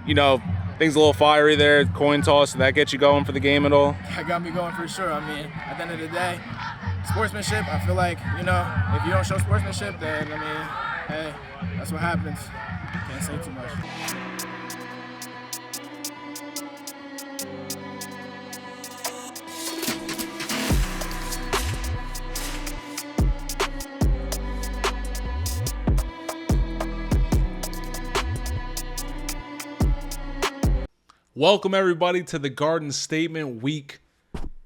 things a little fiery there, coin toss, did that get you going for the game at all? That got me going for sure. I mean, at the end of the day, sportsmanship, I feel like, if you don't show sportsmanship, then, hey, that's what happens. Can't say too much. Welcome everybody to the Garden Statement Week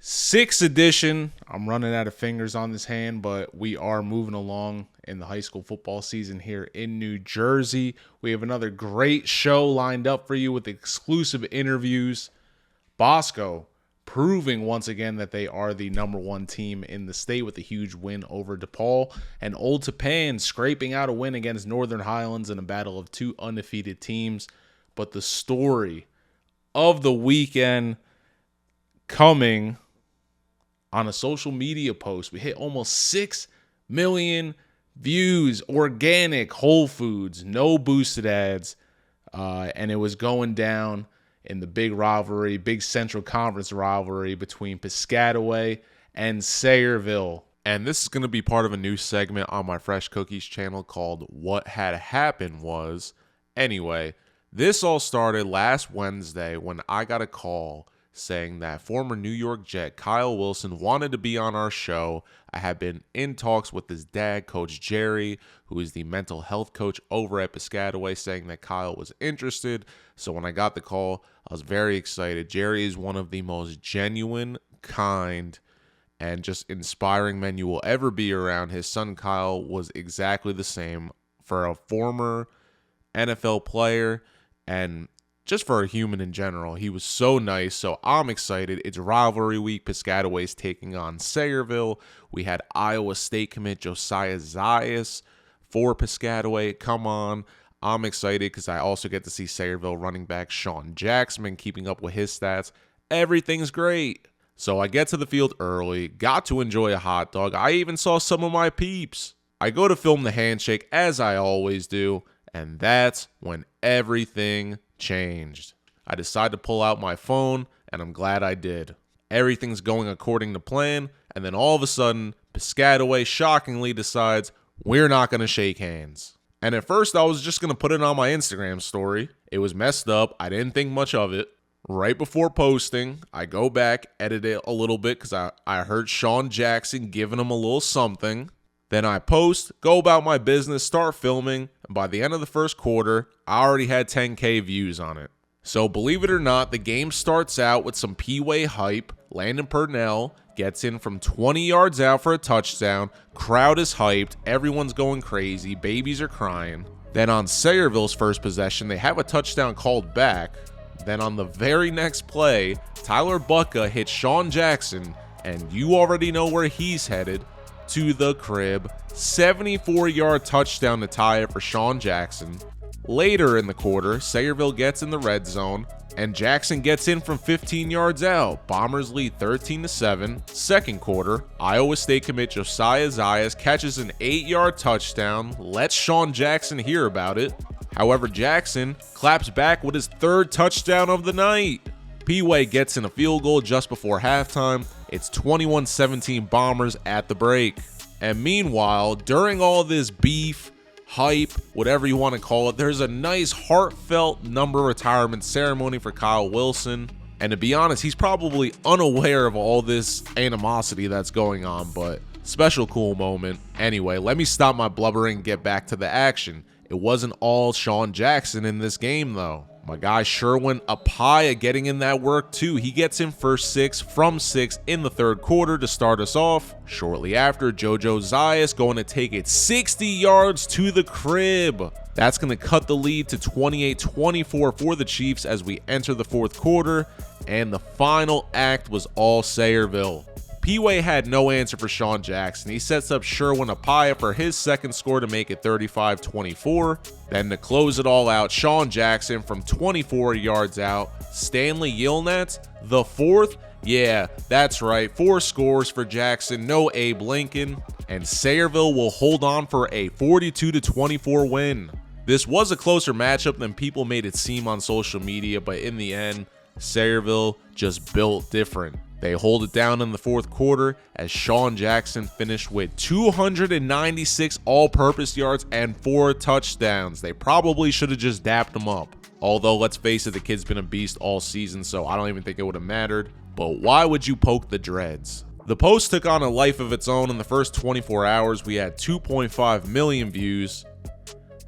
6 edition. I'm running out of fingers on this hand, but we are moving along in the high school football season here in New Jersey. We have another great show lined up for you with exclusive interviews. Bosco proving once again that they are the #1 team in the state with a huge win over DePaul, and Old Tappan scraping out a win against Northern Highlands in a battle of two undefeated teams. But the story of the weekend coming on a social media post. We hit almost 6 million views, organic, Whole Foods, no boosted ads, and it was going down in the big rivalry, big Central Conference rivalry between Piscataway and Sayreville. And this is going to be part of a new segment on my Fresh Cookies channel called What Had Happened Was. Anyway, this all started last Wednesday when I got a call saying that former New York Jet Kyle Wilson wanted to be on our show. I had been in talks with his dad, Coach Jerry, who is the mental health coach over at Piscataway, saying that Kyle was interested. So when I got the call, I was very excited. Jerry is one of the most genuine, kind, and just inspiring men you will ever be around. His son Kyle was exactly the same. For a former NFL player, and just for a human in general, he was so nice. So I'm excited. It's rivalry week. Piscataway's taking on Sayreville. We had Iowa State commit Josiah Zayas for Piscataway. Come on. I'm excited because I also get to see Sayreville running back Sean Jackson keeping up with his stats. Everything's great. So I get to the field early, got to enjoy a hot dog. I even saw some of my peeps. I go to film the handshake as I always do. And that's when everything changed. I decided to pull out my phone, and I'm glad I did. Everything's going according to plan, and then all of a sudden, Piscataway shockingly decides we're not going to shake hands. And at first, I was just going to put it on my Instagram story. It was messed up. I didn't think much of it. Right before posting, I go back, edit it a little bit because I heard Sean Jackson giving him a little something. Then I post, go about my business, start filming, and by the end of the first quarter, I already had 10K views on it. So believe it or not, the game starts out with some P-Way hype. Landon Purnell gets in from 20 yards out for a touchdown. Crowd is hyped. Everyone's going crazy. Babies are crying. Then on Sayreville's first possession, they have a touchdown called back. Then on the very next play, Tyler Bucka hits Sean Jackson, and you already know where he's headed. To the crib. 74-yard touchdown to tie it for Sean Jackson. Later in the quarter, Sayreville gets in the red zone, and Jackson gets in from 15 yards out. Bombers lead 13-7. Second quarter, Iowa State commit Josiah Zayas catches an 8-yard touchdown, lets Sean Jackson hear about it. However, Jackson claps back with his third touchdown of the night. P-Way gets in a field goal just before halftime. It's 21-17 Bombers at the break. And meanwhile, during all this beef, hype, whatever you want to call it, there's a nice heartfelt number retirement ceremony for Kyle Wilson. And to be honest, he's probably unaware of all this animosity that's going on, but special cool moment. Anyway, let me stop my blubbering and get back to the action. It wasn't all Sean Jackson in this game though. My guy Sherwin Apaya getting in that work too. He gets in for 6 from 6 in the third quarter to start us off. Shortly after, JoJo Zayas going to take it 60 yards to the crib. That's going to cut the lead to 28-24 for the Chiefs as we enter the fourth quarter. And the final act was all Sayreville. P-Way had no answer for Sean Jackson. He sets up Sherwin Apaya for his second score to make it 35-24. Then to close it all out, Sean Jackson from 24 yards out. Stanley Yilnats, the fourth. Yeah, that's right. 4 scores for Jackson, no Abe Lincoln. And Sayreville will hold on for a 42-24 win. This was a closer matchup than people made it seem on social media, but in the end, Sayreville just built different. They hold it down in the fourth quarter as Sean Jackson finished with 296 all-purpose yards and 4 touchdowns. They probably should have just dapped him up. Although, let's face it, the kid's been a beast all season, so I don't even think it would have mattered. But why would you poke the dreads? The post took on a life of its own. In the first 24 hours, we had 2.5 million views.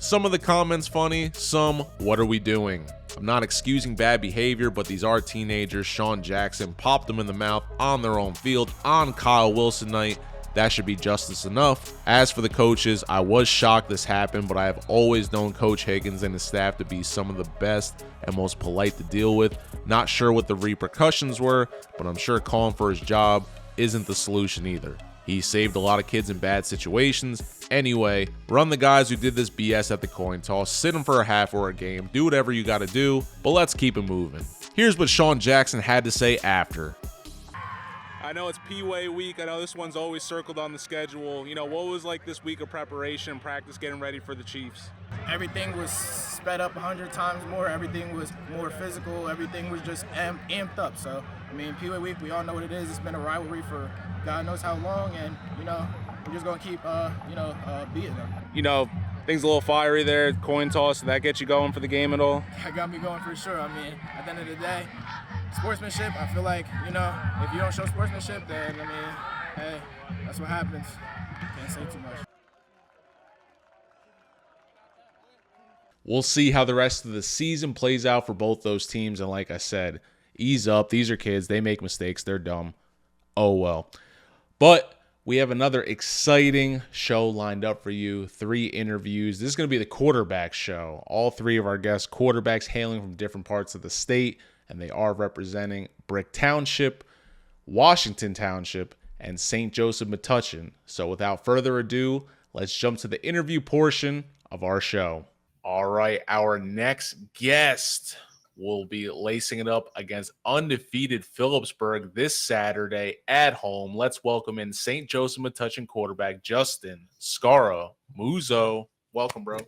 Some of the comments funny, some, what are we doing? I'm not excusing bad behavior, but these are teenagers. Sean Jackson popped them in the mouth on their own field on Kyle Wilson night. That should be justice enough. As for the coaches, I was shocked this happened, but I have always known Coach Higgins and his staff to be some of the best and most polite to deal with. Not sure what the repercussions were, but I'm sure calling for his job isn't the solution either. He saved a lot of kids in bad situations. Anyway, run the guys who did this BS at the coin toss, sit them for a half or a game, do whatever you gotta do, but let's keep it moving. Here's what Sean Jackson had to say after. I know it's P-Way week. I know this one's always circled on the schedule. You know, what was like this week of preparation, practice, getting ready for the Chiefs? Everything was sped up 100 times more. Everything was more physical. Everything was just amped up. So, I mean, P-Way week, we all know what it is. It's been a rivalry for God knows how long, and, you know, we're just going to keep, beating them. You know, things a little fiery there, coin toss. Did that get you going for the game at all? That got me going for sure. I mean, at the end of the day, sportsmanship, I feel like, you know, if you don't show sportsmanship, then, I mean, hey, that's what happens. Can't say too much. We'll see how the rest of the season plays out for both those teams. And like I said, ease up. These are kids. They make mistakes. They're dumb. Oh, well. But we have another exciting show lined up for you. 3 interviews. This is going to be the quarterback show. All 3 of our guests, quarterbacks hailing from different parts of the state, and they are representing Brick Township, Washington Township, and St. Joseph Metuchen. So without further ado, let's jump to the interview portion of our show. All right, our next guest will be lacing it up against undefeated Phillipsburg this Saturday at home. Let's welcome in St. Joseph Metuchen quarterback Justin Scaramuzzo. Welcome, bro.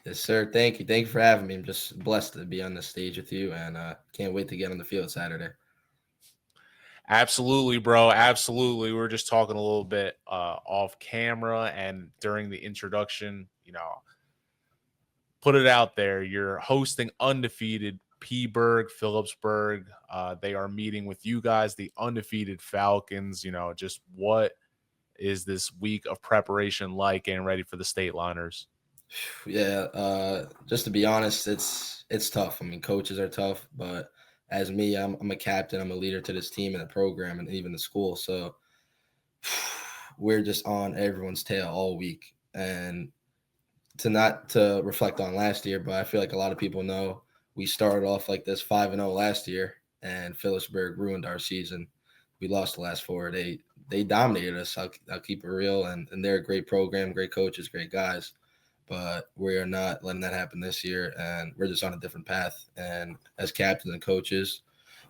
Yes, sir. Thank you. Thank you for having me. I'm just blessed to be on the stage with you, and can't wait to get on the field Saturday. Absolutely, bro. Absolutely. We were just talking a little bit off camera and during the introduction, you know, put it out there. You're hosting undefeated P-Burg, Phillipsburg. They are meeting with you guys, the undefeated Falcons. You know, just what is this week of preparation like, getting ready for the state liners? Yeah, just to be honest, it's tough. I mean, coaches are tough, but as me, I'm a captain. I'm a leader to this team and the program and even the school. So we're just on everyone's tail all week. And to reflect on last year, but I feel like a lot of people know we started off like this 5-0 last year, and Phillipsburg ruined our season. We lost the last 4. They dominated us. I'll keep it real, and they're a great program, great coaches, great guys. But we are not letting that happen this year, and we're just on a different path. And as captains and coaches,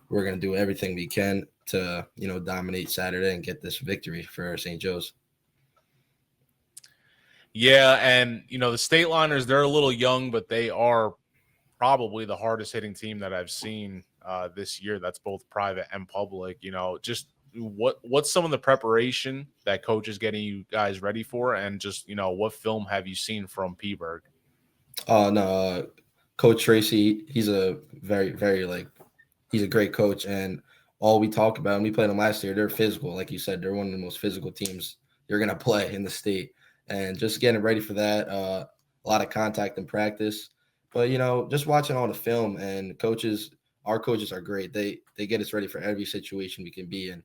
we're going to do everything we can to, you know, dominate Saturday and get this victory for St. Joe's. Yeah, and, you know, the state liners, they're a little young, but they are probably the hardest hitting team that I've seen this year. That's both private and public. You know, just what's some of the preparation that coach is getting you guys ready for, and just, you know, what film have you seen from P-Burg? No, Coach Tracy, he's a very, very he's a great coach, and all we talk about, and we played them last year, they're physical. Like you said, they're one of the most physical teams you're going to play in the state, and just getting ready for that, a lot of contact in practice. But, you know, just watching all the film, and our coaches are great. They get us ready for every situation we can be in.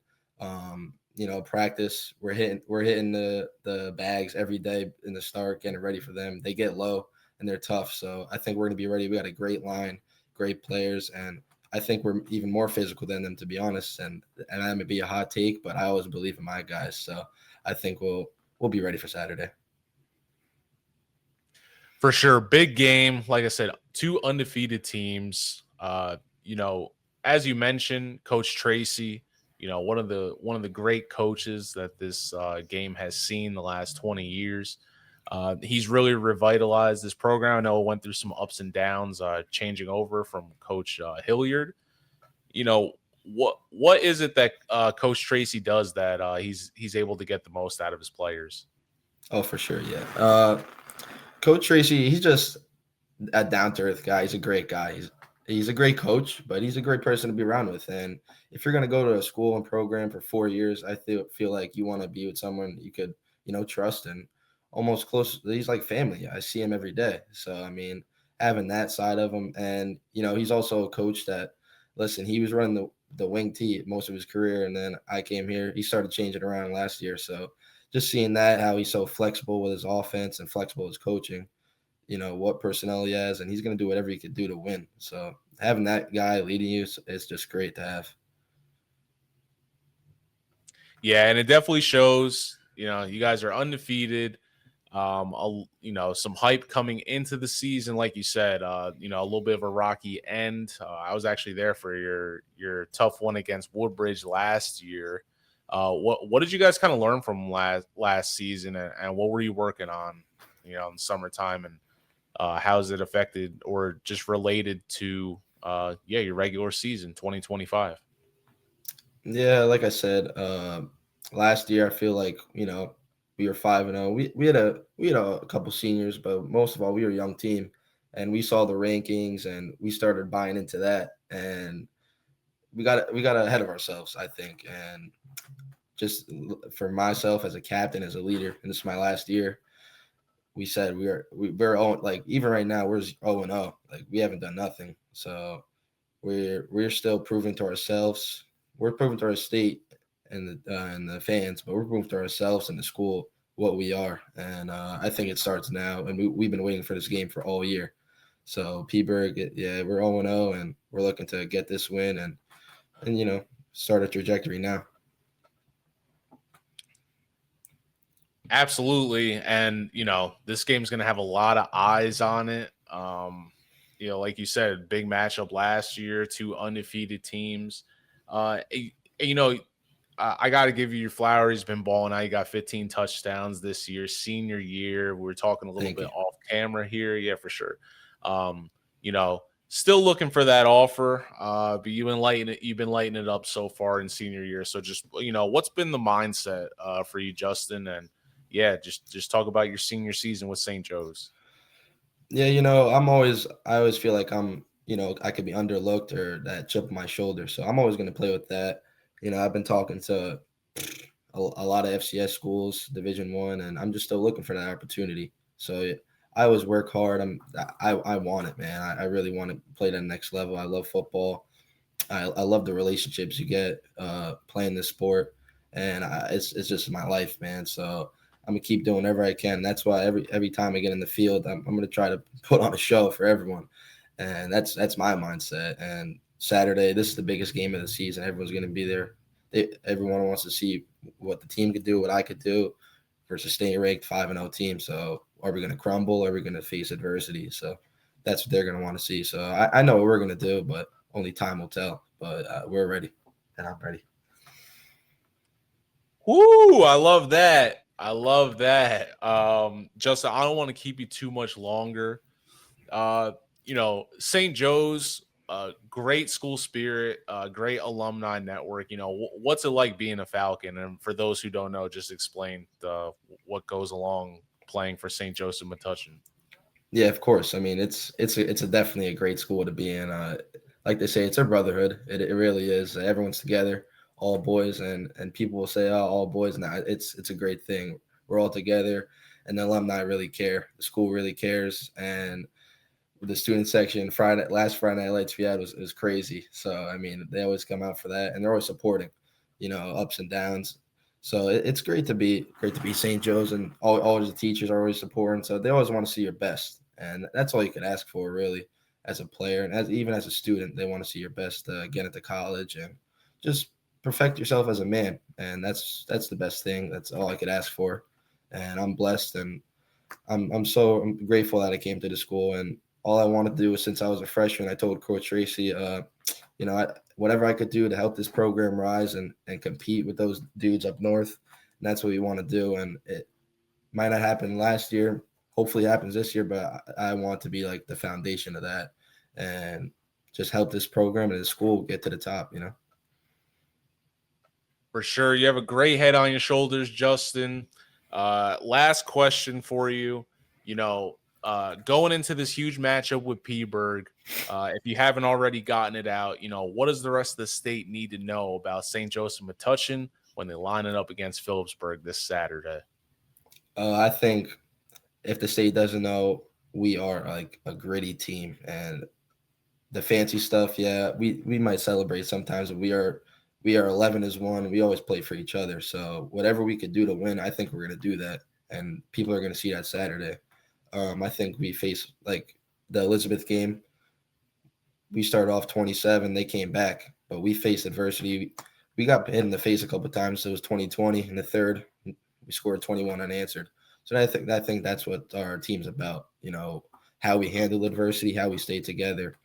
You know, practice, we're hitting the bags every day in the start, getting ready for them. They get low and they're tough. So I think we're going to be ready. We got a great line, great players, and I think we're even more physical than them, to be honest. And that may be a hot take, but I always believe in my guys. So I think we'll be ready for Saturday. For sure. Big game. Like I said, 2 undefeated teams. You know, as you mentioned, Coach Tracy, you know, one of the great coaches that this game has seen the last 20 years. He's really revitalized this program. I know it went through some ups and downs, changing over from Coach Hilliard. You know, what is it that Coach Tracy does that he's able to get the most out of his players? Oh, for sure, yeah. Coach Tracy, he's just a down to earth guy. He's a great guy. He's a great coach, but he's a great person to be around with. And if you're gonna go to a school and program for 4 years, I feel like you want to be with someone you could trust and almost close. He's like family. I see him every day. So I mean, having that side of him, and he's also a coach that listen. He was running the wing tee most of his career, and then I came here. He started changing around last year. So just seeing that how he's so flexible with his offense and flexible with his coaching, what personnel he has, and he's going to do whatever he could do to win. So having that guy leading you is just great to have. Yeah, and it definitely shows. You guys are undefeated. Some hype coming into the season, like you said. A little bit of a rocky end. I was actually there for your tough one against Woodbridge last year. What did you guys kind of learn from last season, and what were you working on, in the summertime, and how is it affected or just related to your regular season 2025? Yeah, like I said, last year I feel like we were 5-0. We had a couple seniors, but most of all we were a young team, and we saw the rankings and we started buying into that, and we got ahead of ourselves, I think. And just for myself as a captain, as a leader, and this is my last year, we said we're like even right now we're 0-0. Like we haven't done nothing. So we're still proving to ourselves. We're proving to our state and the fans, but we're proving to ourselves and the school what we are. And I think it starts now. And we've been waiting for this game for all year. So P-Berg, yeah, we're 0-0, and we're looking to get this win and start a trajectory now. Absolutely. And, this game's going to have a lot of eyes on it. Like you said, big matchup last year, two undefeated teams. I got to give you your flowers. He's been balling out. You got 15 touchdowns this year, senior year. We were talking a little Thank bit you. off camera here. Yeah, for sure. Still looking for that offer. But you've been lighting it up so far in senior year. So just, what's been the mindset for you, Justin? And yeah, just talk about your senior season with St. Joe's. Yeah, I always feel like I could be underlooked or that chip on my shoulder. So I'm always going to play with that. I've been talking to a lot of FCS schools, Division I, and I'm just still looking for that opportunity. So I always work hard. I want it, man. I really want to play that next level. I love football. I love the relationships you get playing this sport, and it's just my life, man. So I'm gonna keep doing whatever I can. That's why every time I get in the field, I'm gonna try to put on a show for everyone, and that's my mindset. And Saturday, this is the biggest game of the season. Everyone's gonna be there. Everyone wants to see what the team could do, what I could do, versus staying ranked 5-0 team. So are we gonna crumble? Are we gonna face adversity? So that's what they're gonna want to see. So I know what we're gonna do, but only time will tell. But we're ready, and I'm ready. Woo! I love that. Justin, I don't want to keep you too much longer. St. Joe's, great school spirit, great alumni network. What's it like being a Falcon? And for those who don't know, just explain what goes along playing for St. Joseph Metuchen. Yeah, of course. I mean, it's definitely a great school to be in. Like they say, it's a brotherhood. It really is. Everyone's together, all boys, and people will say, "Oh, all boys." Now, it's a great thing. We're all together, and the alumni really care. The school really cares, and the student section last Friday Night Lights we had was crazy. So I mean, they always come out for that, and they're always supporting, ups and downs. So it's great to be St. Joe's, and all the teachers are always supporting. So they always want to see your best, and that's all you could ask for, really, as a player, and even as a student, they want to see your best get into college and just perfect yourself as a man, and that's the best thing. That's all I could ask for, and I'm blessed, and I'm grateful that I came to the school, and all I wanted to do was, since I was a freshman, I told Coach Tracy, whatever I could do to help this program rise and compete with those dudes up north, and that's what we want to do. And Might not happen last year. Hopefully it happens this year, but I want to be like the foundation of that and just help this program and the school get to the top, For sure. You have a great head on your shoulders, Justin. Last question for you. Going into this huge matchup with Petersburg, if you haven't already gotten it out, what does the rest of the state need to know about St. Joseph Metuchen when they line it up against Phillipsburg this Saturday? I think if the state doesn't know, we are like a gritty team, and the fancy stuff, yeah, we might celebrate sometimes, but we are 11 as one. We always play for each other. So whatever we could do to win, I think we're going to do that. And people are going to see that Saturday. I think we face like the Elizabeth game. We started off 27. They came back, but we faced adversity. We got hit in the face a couple of times. So it was 2020 in the third. We scored 21 unanswered. So I think that's what our team's about, how we handle adversity, how we stay together.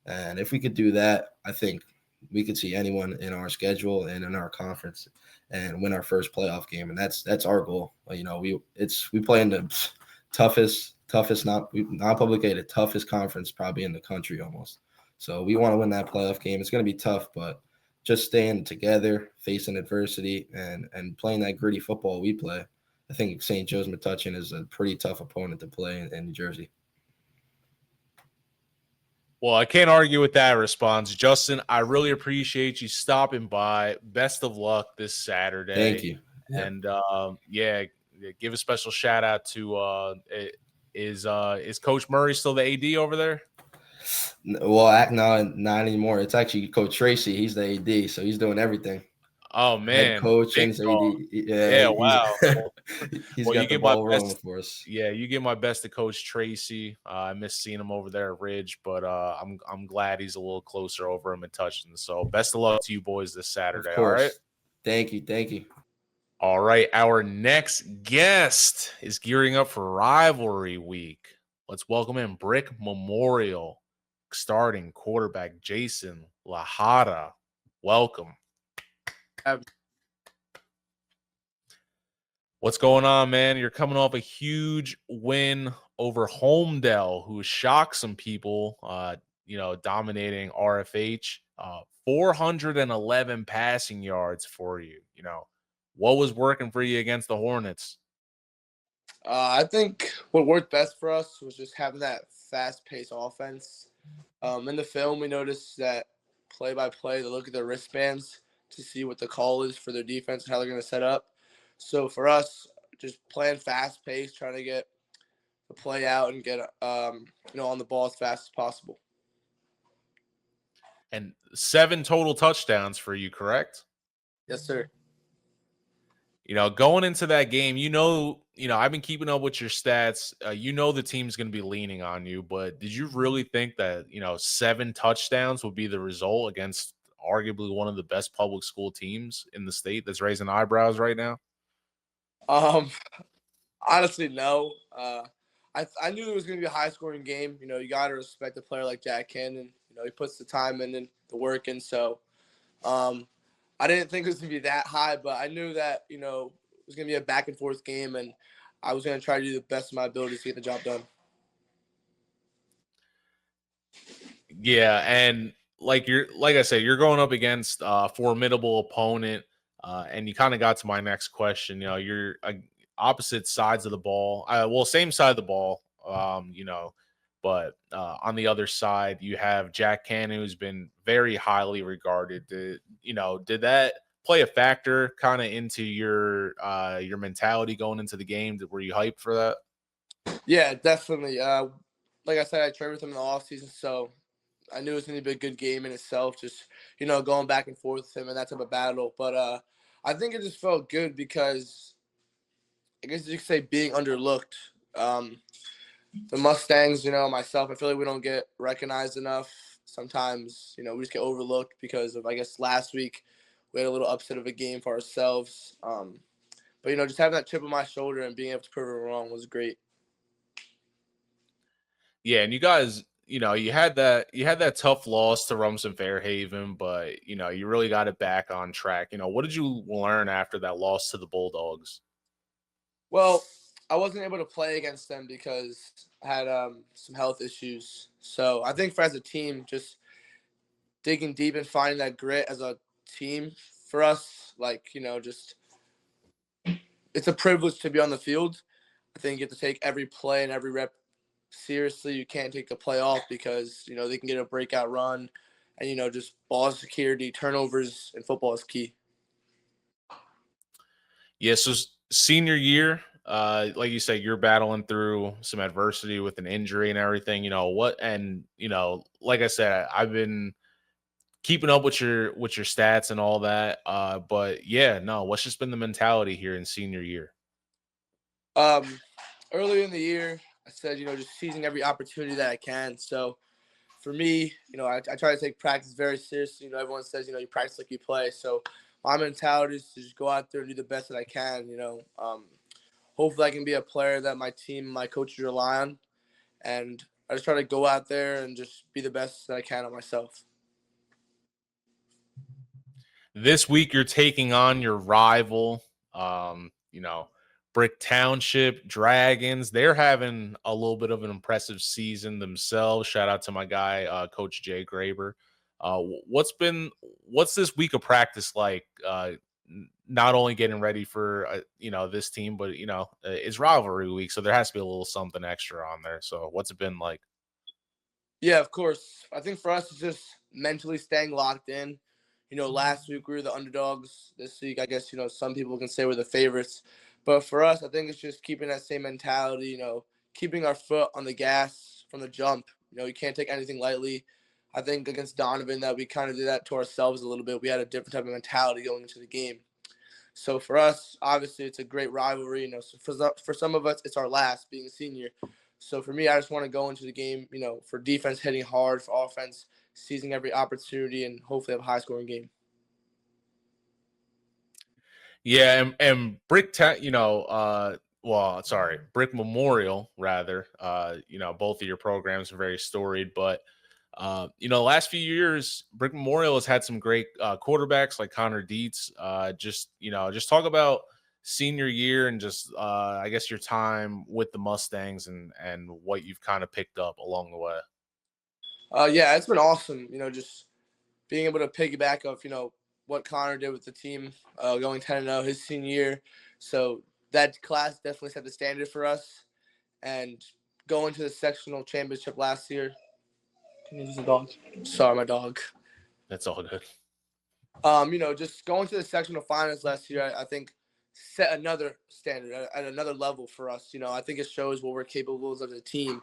And if we could do that, I think we could see anyone in our schedule and in our conference and win our first playoff game. And that's our goal. We play in the toughest, not public aided, toughest conference probably in the country almost. So we want to win that playoff game. It's going to be tough, but just staying together, facing adversity, and playing that gritty football we play. I think St. Joe's Metuchen is a pretty tough opponent to play in New Jersey. Well, I can't argue with that response. Justin, I really appreciate you stopping by. Best of luck this Saturday. Thank you. Yep. And give a special shout out to is Coach Murray still the AD over there? Well, no, not anymore. It's actually Coach Tracy. He's the AD, so he's doing everything. Oh man, head coach and AD. Yeah, wow. He's got the ball rolling for us. Yeah, you give my best to Coach Tracy. I miss seeing him over there at Ridge, but I'm glad he's a little closer over him and touching. So best of luck to you boys this Saturday. All right. Thank you. All right. Our next guest is gearing up for rivalry week. Let's welcome in Brick Memorial starting quarterback Jason Lajara. Welcome. What's going on, man? You're coming off a huge win over Homedale, who shocked some people, dominating RFH. 411 passing yards for you. What was working for you against the Hornets? I think what worked best for us was just having that fast-paced offense. In the film, we noticed that play-by-play, they look at their wristbands to see what the call is for their defense and how they're going to set up. So for us, just playing fast-paced, trying to get the play out and get on the ball as fast as possible. And 7 total touchdowns for you, correct? Yes, sir. Going into that game, I've been keeping up with your stats. The team's going to be leaning on you, but did you really think that, 7 touchdowns would be the result against arguably one of the best public school teams in the state that's raising eyebrows right now? Honestly, no. I knew it was going to be a high-scoring game. You got to respect a player like Jack Cannon. He puts the time in and the work in. So I didn't think it was going to be that high, but I knew that, it was going to be a back-and-forth game, and I was going to try to do the best of my abilities to get the job done. Yeah, and like I said, you're going up against a formidable opponent, and you kind of got to my next question. You're opposite sides of the ball. Same side of the ball, but on the other side, you have Jack Cannon, who's been very highly regarded. Did that play a factor kind of into your mentality going into the game? Were you hyped for that? Yeah, definitely. Like I said, I trained with him in the offseason, so I knew it was going to be a good game in itself, just, going back and forth with him and that type of battle. But I think it just felt good because I guess you could say being underlooked. The Mustangs, myself, I feel like we don't get recognized enough. Sometimes, we just get overlooked because of, I guess, last week we had a little upset of a game for ourselves. But, just having that chip on my shoulder and being able to prove it wrong was great. Yeah, and you guys, you had that tough loss to Rumson Fairhaven, but, you really got it back on track. What did you learn after that loss to the Bulldogs? Well, I wasn't able to play against them because I had some health issues. So I think for as a team, just digging deep and finding that grit as a team for us, like, just it's a privilege to be on the field. I think you have to take every play and every rep seriously. You can't take the play off because, they can get a breakout run and, just ball security, turnovers in football is key. Yeah, so senior year, like you said, you're battling through some adversity with an injury and everything. Like I said, I've been keeping up with your stats and all that. But yeah, no, what's just been the mentality here in senior year? Earlier in the year, I said, just seizing every opportunity that I can. So for me, I try to take practice very seriously. Everyone says, you practice like you play. So my mentality is to just go out there and do the best that I can. Hopefully I can be a player that my team, my coaches rely on. And I just try to go out there and just be the best that I can on myself. This week you're taking on your rival, Brick Township Dragons. They're having a little bit of an impressive season themselves. Shout out to my guy, Coach Jay Graber. What's this week of practice like? Not only getting ready for this team, but it's rivalry week, so there has to be a little something extra on there. So what's it been like? Yeah, of course. I think for us, it's just mentally staying locked in. Last week we were the underdogs. This week, I guess, some people can say we're the favorites. But for us, I think it's just keeping that same mentality, keeping our foot on the gas from the jump. You can't take anything lightly. I think against Donovan that we kind of did that to ourselves a little bit. We had a different type of mentality going into the game. So for us, obviously, it's a great rivalry. So for some of us, it's our last being a senior. So for me, I just want to go into the game, for defense hitting hard, for offense seizing every opportunity, and hopefully have a high-scoring game. Yeah, and Brick Brick Memorial rather. Both of your programs are very storied, but the last few years, Brick Memorial has had some great quarterbacks like Connor Dietz. Just talk about senior year and just I guess your time with the Mustangs and what you've kind of picked up along the way. Yeah, it's been awesome. Just being able to piggyback off, what Connor did with the team, going 10-0 his senior year. So that class definitely set the standard for us. And going to the sectional championship last year. Can you use the dog? Sorry, my dog. That's all good. Just going to the sectional finals last year, I think set another standard at another level for us. I think it shows what we're capable of as a team.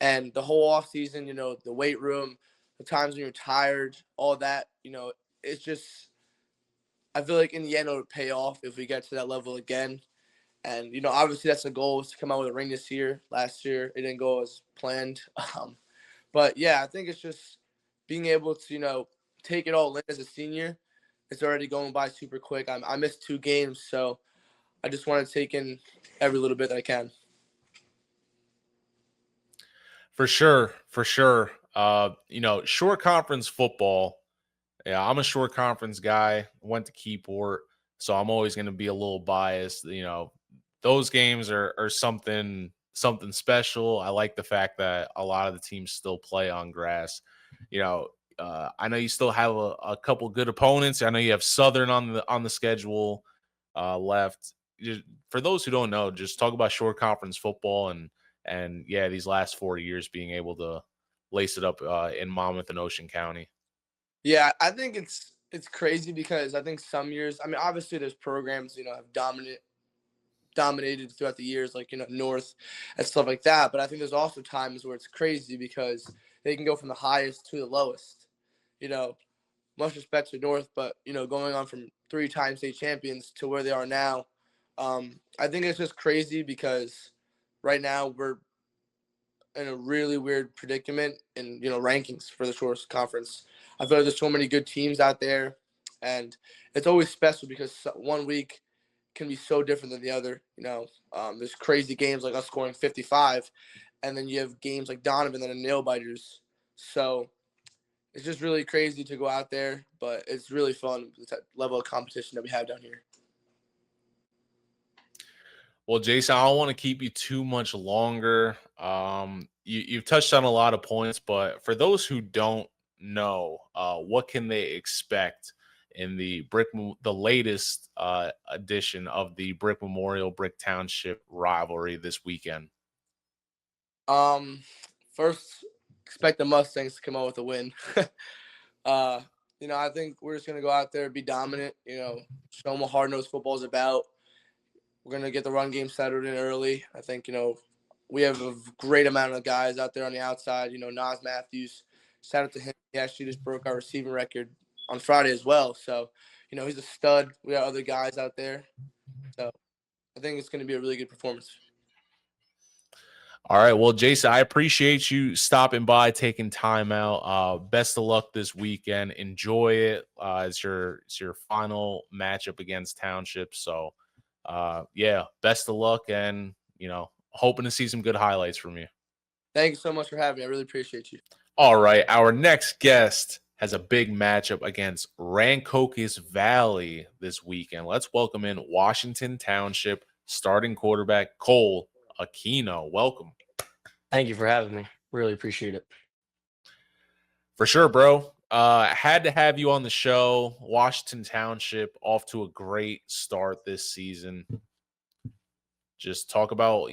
And the whole off season, the weight room, the times when you're tired, all that, it's just, I feel like in the end it'll pay off if we get to that level again. And, obviously that's the goal, is to come out with a ring this year. Last year it didn't go as planned. But yeah, I think it's just being able to, take it all in as a senior. It's already going by super quick. I missed 2 games, so I just want to take in every little bit that I can. For sure, for sure. Short conference football. Yeah, I'm a short conference guy. Went to Keyport, so I'm always going to be a little biased. Those games are something special. I like the fact that a lot of the teams still play on grass. I know you still have a couple good opponents. I know you have Southern on the schedule left. For those who don't know, just talk about short conference football and yeah, these last 4 years being able to lace it up in Monmouth and Ocean County. Yeah, I think it's crazy because I think some years, I mean, obviously there's programs, have dominated throughout the years, like, North and stuff like that. But I think there's also times where it's crazy because they can go from the highest to the lowest. Much respect to North, but, going on from 3-time state champions to where they are now, I think it's just crazy because right now we're in a really weird predicament in, rankings for the Shores Conference. I feel like there's so many good teams out there, and it's always special because one week can be so different than the other. There's crazy games like us scoring 55, and then you have games like Donovan that are nail biters. So it's just really crazy to go out there, but it's really fun, the level of competition that we have down here. Well, Jason, I don't want to keep you too much longer. You've touched on a lot of points, but for those who don't know, what can they expect in the latest edition of the Brick Memorial Brick Township rivalry this weekend? Um, First, expect the Mustangs to come out with a win. uh, I think we're just gonna go out there, be dominant. Show them what hard nosed football is about. We're gonna get the run game settled in early. I think we have a great amount of guys out there on the outside. Nas Matthews. Shout out to him. He actually just broke our receiving record on Friday as well. So, he's a stud. We got other guys out there. So I think it's going to be a really good performance. All right. Well, Jason, I appreciate you stopping by, taking time out. Best of luck this weekend. Enjoy it. It's your final matchup against Township. So, yeah, best of luck, and hoping to see some good highlights from you. Thank you so much for having me. I really appreciate you. All right. Our next guest has a big matchup against Rancocas Valley this weekend. Let's welcome in Washington Township starting quarterback Cole Aquino. Welcome. Thank you for having me. Really appreciate it. For sure, bro. Had to have you on the show. Washington Township off to a great start this season. Just talk about,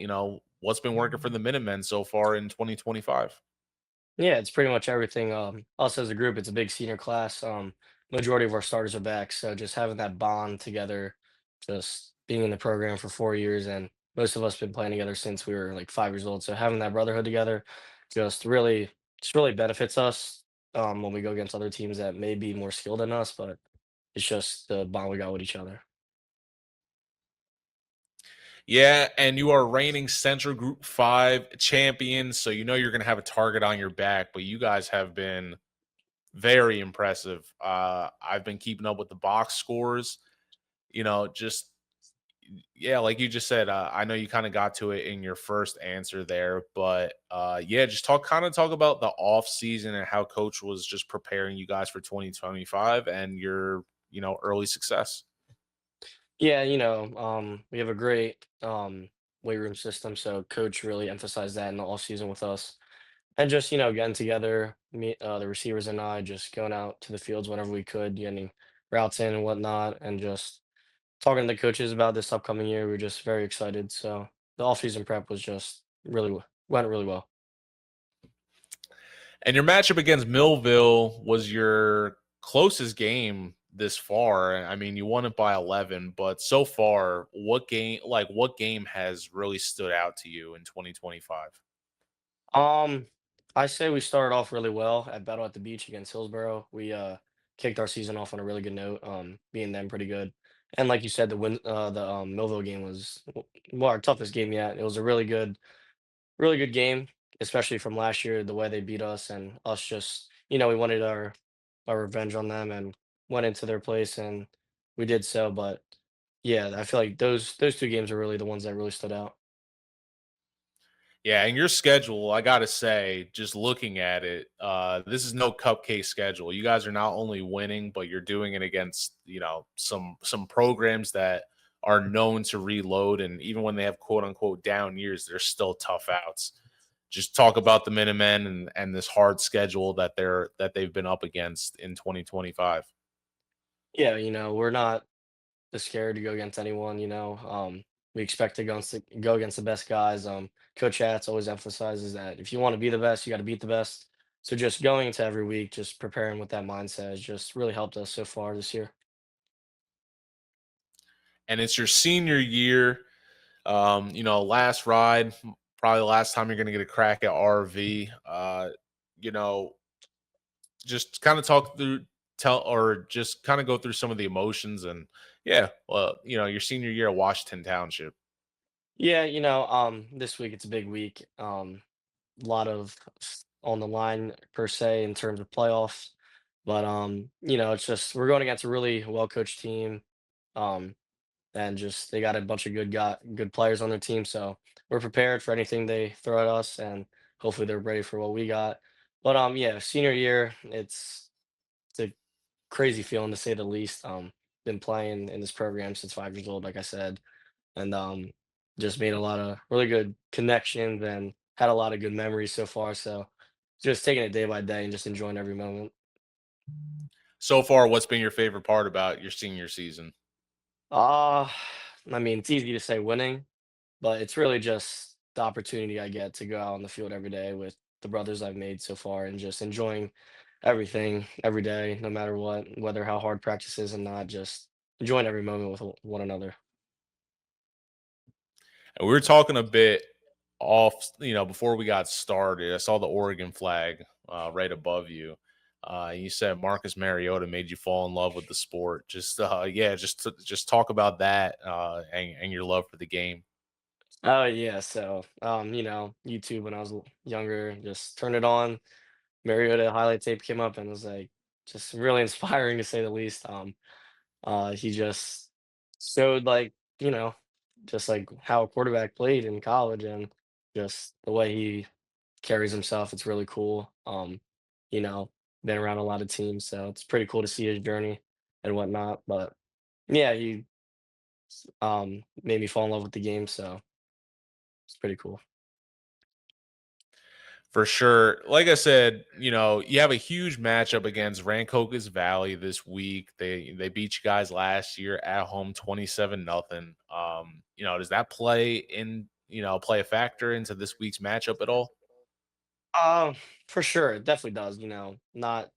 what's been working for the Minutemen so far in 2025. Yeah, it's pretty much everything. Us as a group, it's a big senior class. Majority of our starters are back, so just having that bond together, just being in the program for 4 years, and most of us been playing together since we were like 5 years old. So having that brotherhood together, just really benefits us when we go against other teams that may be more skilled than us, but it's just the bond we got with each other. Yeah, and you are reigning Central Group 5 champions, so you're going to have a target on your back, but you guys have been very impressive. I've been keeping up with the box scores. Just yeah, like you just said, I know you kind of got to it in your first answer there, but yeah, just talk about the off season and how coach was just preparing you guys for 2025 and your early success. Yeah, we have a great weight room system, so coach really emphasized that in the off season with us. And just, getting together, me, the receivers and I just going out to the fields whenever we could, getting routes in and whatnot, and just talking to the coaches about this upcoming year. We're just very excited. So the off season prep was just went really well. And your matchup against Millville was your closest game this far. I mean, you won it by 11, but so far, what game has really stood out to you in 2025? Um, I say we started off really well at Battle at the Beach against Hillsborough. We kicked our season off on a really good note, being them pretty good. And like you said, the Millville game was our toughest game yet. It was a really good game, especially from last year, the way they beat us and us just, we wanted our revenge on them and went into their place and we did so. But yeah, I feel like those two games are really the ones that really stood out. Yeah, and your schedule, I gotta say, just looking at it, this is no cupcake schedule. You guys are not only winning, but you're doing it against, some programs that are known to reload, and even when they have quote unquote down years, they're still tough outs. Just talk about the Minutemen and this hard schedule that they've been up against in 2025. Yeah, we're not scared to go against anyone. We expect to go against the best guys. Coach Hatz always emphasizes that if you want to be the best, you got to beat the best. So just going into every week, just preparing with that mindset has just really helped us so far this year. And it's your senior year. Last ride, probably the last time you're going to get a crack at RV. You know, just kind of talk through, tell, or just kind of go through some of the emotions and yeah, well, your senior year at Washington Township. Yeah, this week it's a big week. A lot of on the line per se in terms of playoffs. But it's just we're going against a really well coached team. Um, and just they got a bunch of good players on their team, so we're prepared for anything they throw at us, and hopefully they're ready for what we got. But yeah, senior year, it's a crazy feeling to say the least. Been playing in this program since 5 years old, like I said, and just made a lot of really good connections and had a lot of good memories so far. So just taking it day by day and just enjoying every moment. So far, what's been your favorite part about your senior season? Uh, I mean, it's easy to say winning, but it's really just the opportunity I get to go out on the field every day with the brothers I've made so far and just enjoying everything every day, no matter what, whether how hard practice is and not, just enjoying every moment with one another. And we were talking a bit off, before we got started. I saw the Oregon flag right above you. You said Marcus Mariota made you fall in love with the sport. Just, just talk about that and your love for the game. Oh yeah, so YouTube when I was younger, just turned it on. Mariota highlight tape came up and was like just really inspiring to say the least. He just showed you know, just like how a quarterback played in college and just the way he carries himself. It's really cool. You know, been around a lot of teams, so it's pretty cool to see his journey and whatnot. But yeah, he made me fall in love with the game, so it's pretty cool. For sure. Like I said, you have a huge matchup against Rancocas Valley this week. They beat you guys last year at home 27 nothing. Does that play a factor into this week's matchup at all? For sure, it definitely does. Not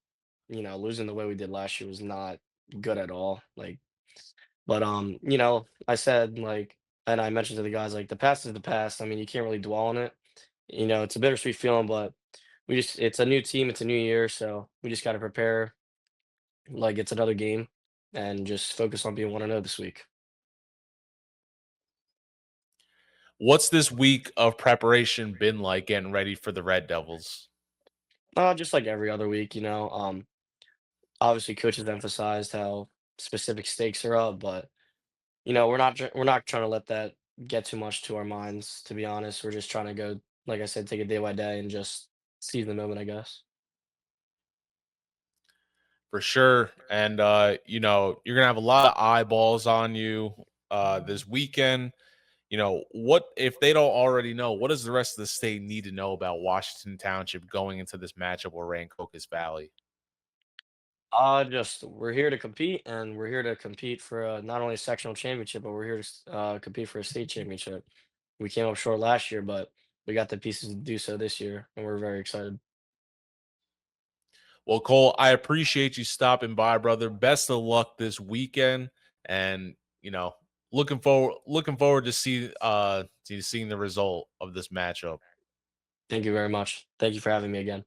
losing the way we did last year was not good at all. But I said and I mentioned to the guys like the past is the past. I mean, you can't really dwell on it. It's a bittersweet feeling, but it's a new team, it's a new year, so we just got to prepare like it's another game and just focus on being 1-0 this week. What's this week of preparation been like getting ready for the Red Devils? Just like every other week, obviously coaches emphasized how specific stakes are up, but we're not trying to let that get too much to our minds, to be honest. We're just trying to go, like I said, take it day by day and just seize the moment, I guess. For sure. And you're gonna have a lot of eyeballs on you this weekend. What if they don't already know, what does the rest of the state need to know about Washington Township going into this matchup with Rancocas Valley? Just we're here to compete, and we're here to compete for not only a sectional championship, but we're here to compete for a state championship. We came up short last year, but we got the pieces to do so this year, and we're very excited. Well, Cole, I appreciate you stopping by, brother. Best of luck this weekend, and looking forward to seeing the result of this matchup. Thank you very much. Thank you for having me again.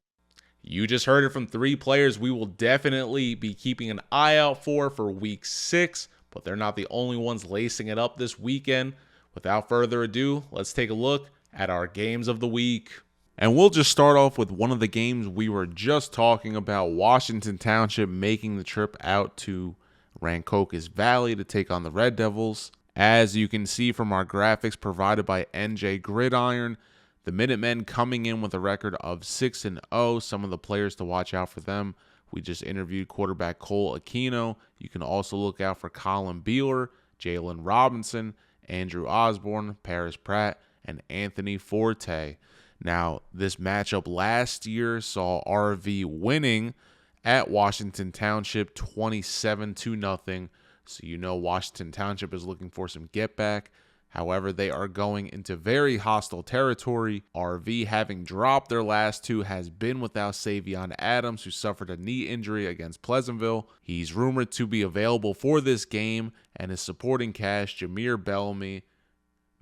You just heard it from three players we will definitely be keeping an eye out for week 6, but they're not the only ones lacing it up this weekend. Without further ado, let's take a look at our games of the week. And we'll just start off with one of the games we were just talking about, Washington Township making the trip out to Rancocas Valley to take on the Red Devils. As you can see from our graphics provided by NJ Gridiron, the Minutemen coming in with a record of 6-0. Some of the players to watch out for them. We just interviewed quarterback Cole Aquino. You can also look out for Colin Beeler, Jalen Robinson, Andrew Osborne, Paris Pratt, and Anthony Forte. Now, this matchup last year saw RV winning at Washington Township 27-0. So Washington Township is looking for some get back. However, they are going into very hostile territory. RV, having dropped their last two, has been without Savion Adams, who suffered a knee injury against Pleasantville. He's rumored to be available for this game, and his supporting cast, Jameer Bellamy,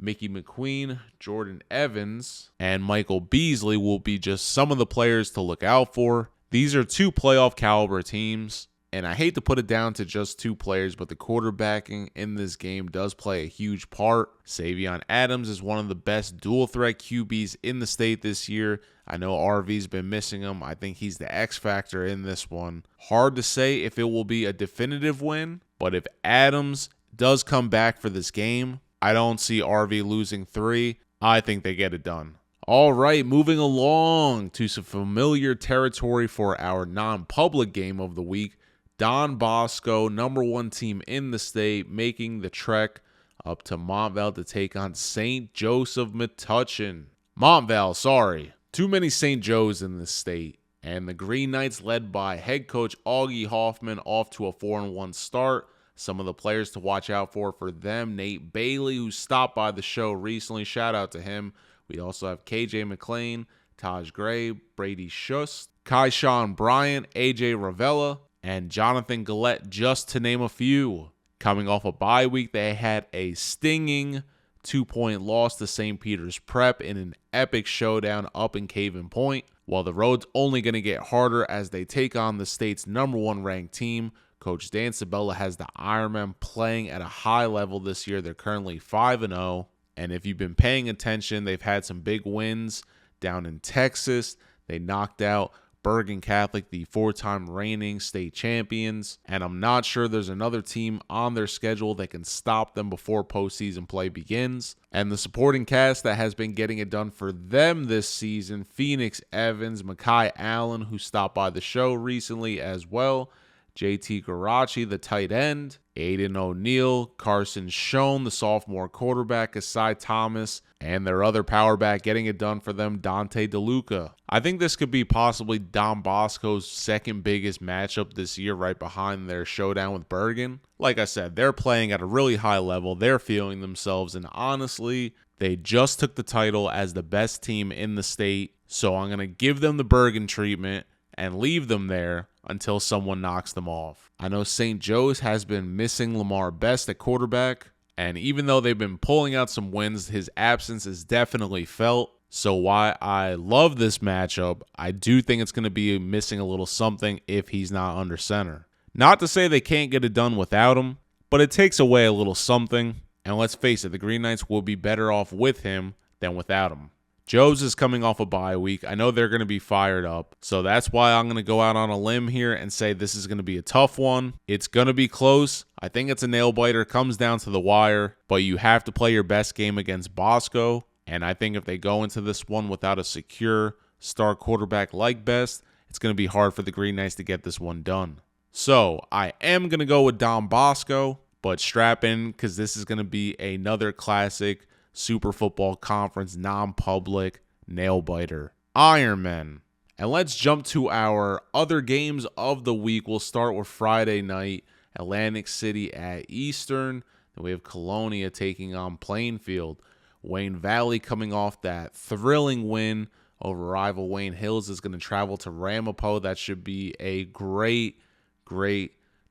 Mickey McQueen, Jordan Evans, and Michael Beasley will be just some of the players to look out for. These are two playoff caliber teams, and I hate to put it down to just two players, but the quarterbacking in this game does play a huge part. Savion Adams is one of the best dual threat QBs in the state this year. I know RV's been missing him. I think he's the X factor in this one. Hard to say if it will be a definitive win, but if Adams does come back for this game, I don't see RV losing 3. I think they get it done. All right, moving along to some familiar territory for our non-public game of the week. Don Bosco, number 1 team in the state, making the trek up to Montvale to take on St. Joseph Metuchen. Montvale, sorry. Too many St. Joes in this state. And the Green Knights, led by head coach Augie Hoffman, off to a 4-1 start. Some of the players to watch out for them: Nate Bailey, who stopped by the show recently. Shout out to him. We also have KJ McLean, Taj Gray, Brady Schust, Kaishawn Bryant, AJ Ravella, and Jonathan Gillette, just to name a few. Coming off a bye week, they had a stinging 2-point loss to St. Peter's Prep in an epic showdown up in Caven Point. While the road's only going to get harder as they take on the state's #1 ranked team, Coach Dan Sabella has the Ironmen playing at a high level this year. They're currently 5-0, and if you've been paying attention, they've had some big wins down in Texas. They knocked out Bergen Catholic, the 4-time reigning state champions, and I'm not sure there's another team on their schedule that can stop them before postseason play begins. And the supporting cast that has been getting it done for them this season: Phoenix Evans, Makai Allen, who stopped by the show recently as well, JT Garachi, the tight end, Aiden O'Neal, Carson Schoen, the sophomore quarterback, Asai Thomas, and their other power back getting it done for them, Dante DeLuca. I think this could be possibly Don Bosco's second biggest matchup this year, right behind their showdown with Bergen. Like I said, they're playing at a really high level. They're feeling themselves, and honestly, they just took the title as the best team in the state, so I'm going to give them the Bergen treatment and leave them there until someone knocks them off. I know St. Joe's has been missing Lamar Best at quarterback, and even though they've been pulling out some wins, his absence is definitely felt. So while I love this matchup, I do think it's going to be missing a little something if he's not under center. Not to say they can't get it done without him, but it takes away a little something. And let's face it, the Green Knights will be better off with him than without him. Joe's is coming off a bye week. I know they're going to be fired up. So that's why I'm going to go out on a limb here and say this is going to be a tough one. It's going to be close. I think it's a nail biter. Comes down to the wire. But you have to play your best game against Bosco. And I think if they go into this one without a secure star quarterback like Best, it's going to be hard for the Green Knights to get this one done. So I am going to go with Don Bosco. But strap in, because this is going to be another classic Super Football Conference non-public nail biter. Ironmen. And let's jump to our other games of the week. We'll start with Friday night, Atlantic City at Eastern. Then we have Colonia taking on Plainfield. Wayne Valley, coming off that thrilling win over rival Wayne Hills, is going to travel to Ramapo. That should be a great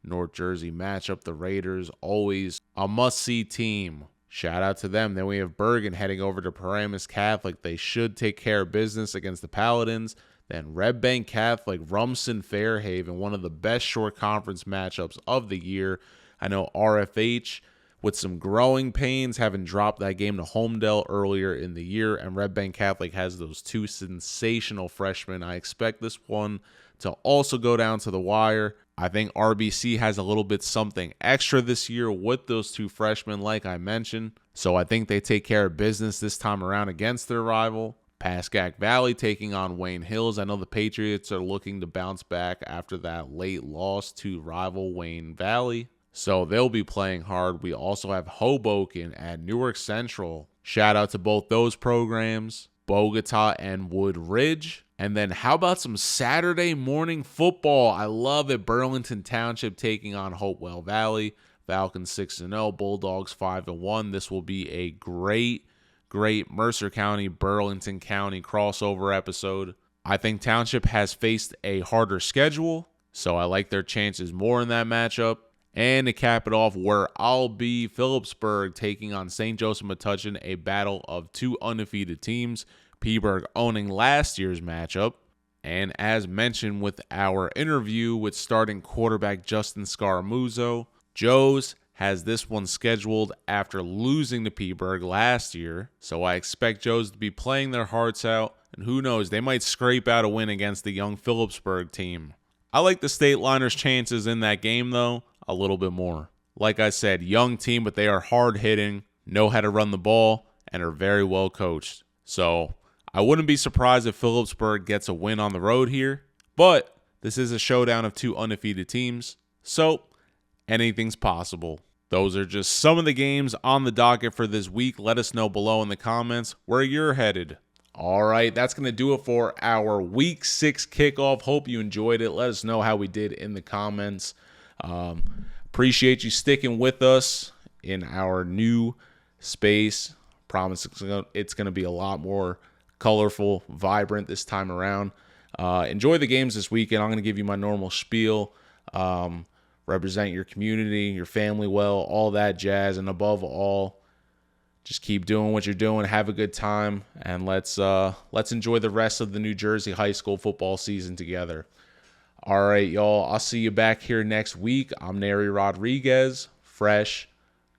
North Jersey matchup. The Raiders, always a must-see team. Shout out to them. Then we have Bergen heading over to Paramus Catholic. They should take care of business against the Paladins. Then Red Bank Catholic, Rumson Fairhaven, one of the best short conference matchups of the year. I know RFH, with some growing pains, having dropped that game to Homedale earlier in the year, and Red Bank Catholic has those two sensational freshmen. I expect this one to also go down to the wire. I think RBC has a little bit something extra this year with those two freshmen, like I mentioned. So I think they take care of business this time around against their rival. Pascack Valley taking on Wayne Hills. I know the Patriots are looking to bounce back after that late loss to rival Wayne Valley, so they'll be playing hard. We also have Hoboken at Newark Central. Shout out to both those programs, Bogota and Wood Ridge. And then how about some Saturday morning football? I love it. Burlington Township taking on Hopewell Valley. Falcons 6-0, Bulldogs 5-1. This will be a great Mercer County, Burlington County crossover episode. I think Township has faced a harder schedule, so I like their chances more in that matchup. And to cap it off, where I'll be, Phillipsburg taking on St. Joseph Metuchen, a battle of two undefeated teams. Peaburg owning last year's matchup. And as mentioned with our interview with starting quarterback Justin Scaramuzzo, Joe's has this one scheduled after losing to Peaburg last year. So I expect Joe's to be playing their hearts out. And who knows, they might scrape out a win against the young Phillipsburg team. I like the State Liners' chances in that game, though, a little bit more. Like I said, young team, but they are hard-hitting, know how to run the ball, and are very well coached. So I wouldn't be surprised if Phillipsburg gets a win on the road here, but this is a showdown of two undefeated teams, so anything's possible. Those are just some of the games on the docket for this week. Let us know below in the comments where you're headed. All right, that's going to do it for our Week 6 kickoff. Hope you enjoyed it. Let us know how we did in the comments. Appreciate you sticking with us in our new space. Promise it's going to be a lot more colorful, vibrant this time around. Enjoy the games this weekend. I'm going to give you my normal spiel. Represent your community, your family well, all that jazz. And above all, just keep doing what you're doing. Have a good time. And let's enjoy the rest of the New Jersey high school football season together. All right, y'all. I'll see you back here next week. I'm Neri Rodriguez. Fresh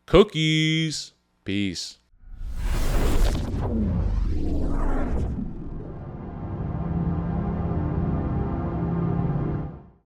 cookies. Peace.